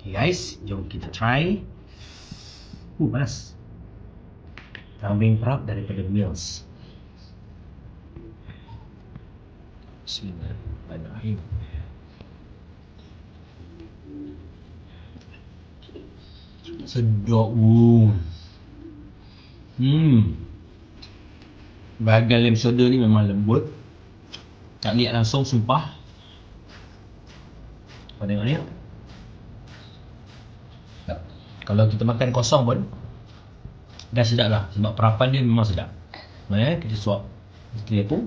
Okay guys, jom kita try. Panas. Kambing perap daripada Mills. Bismillahirrahmanirrahim. Sedap. Bahagian lem soda ni memang lembut. Tak lihat langsung, sumpah. Kau tengok ni. Kalau kita makan kosong pun dah sedap lah, sebab perapan dia memang sedap. Kita suap kita tu.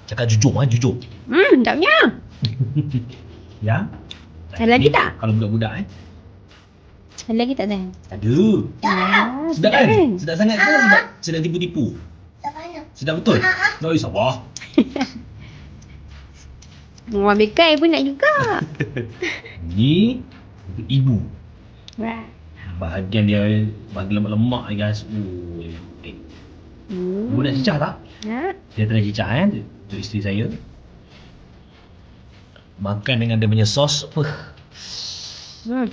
Cakap jujur jujur. Sedapnya. Ya. Ada lagi tak? Kalau budak-budak Ada lagi tak sayang? ada. Sedap kan? Sedap sangat ke sedap tipu-tipu? Sedap betul? Tak sabar. Orang bekai pun nak juga. Ni untuk ibu. Wah. Bahagian dia bagi lemak-lemak guys. Ibu nak cicah tak? Nak. Dia try cicah untuk isteri saya. Makan dengan dia punya sos. Sedap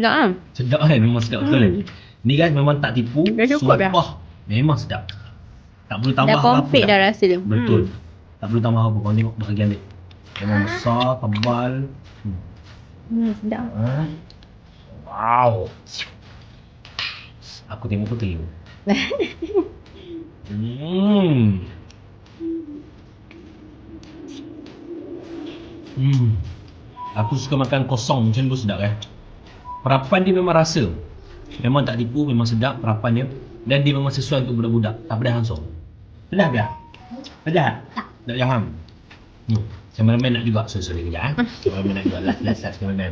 lah. Sedap kan? Memang sedap betul kan? Ni guys memang tak tipu. Dah cukup dah. Sumpah, memang sedap. Tak perlu tambah Dah komplit dah rasa dia. Betul. Tak perlu tambah apa. Kau tengok bahagian dia. Memang besar, tebal. Sedap. Wow. Aku tengok pun terliur. Aku suka makan kosong macam ni pun sedap Perapan dia memang rasa. Memang tak tipu, memang sedap perapan dia. Dan dia memang sesuai untuk budak-budak. Tak pedas langsung. Pedas ke? Pedas? Tak jangan. Cameraman nak juga. Sorry kejap Cameraman nak juga. Last cameraman.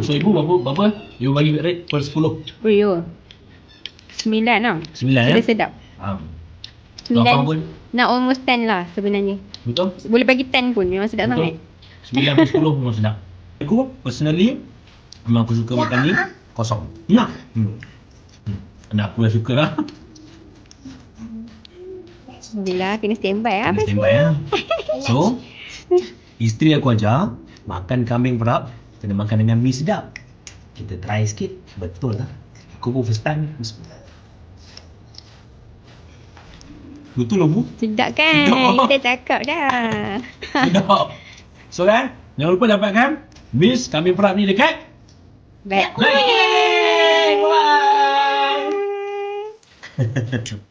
So ibu berapa? Ibu bagi rate per 10. Oh yo. 9 tau. 9 Sudah sedap. 9 nak almost 10 lah sebenarnya. Betul? Boleh bagi 10 pun, memang sedap sangat. 9 per 10 memang sedap. Aku personally memang aku suka makan ni kosong. Nak. Anak aku dah suka lah. Alhamdulillah, kena standby lah. Kena standby lah. So, isteri aku ajar makan kambing perap kena makan dengan mi sedap. Kita try sikit. Betul lah. Aku pun first time. Betul lah bu. Sedap kan? Sedap. Kita cakap dah. Sedap. So kan, jangan lupa dapatkan Miss kambing perap ni dekat Baik. Bye. Bye.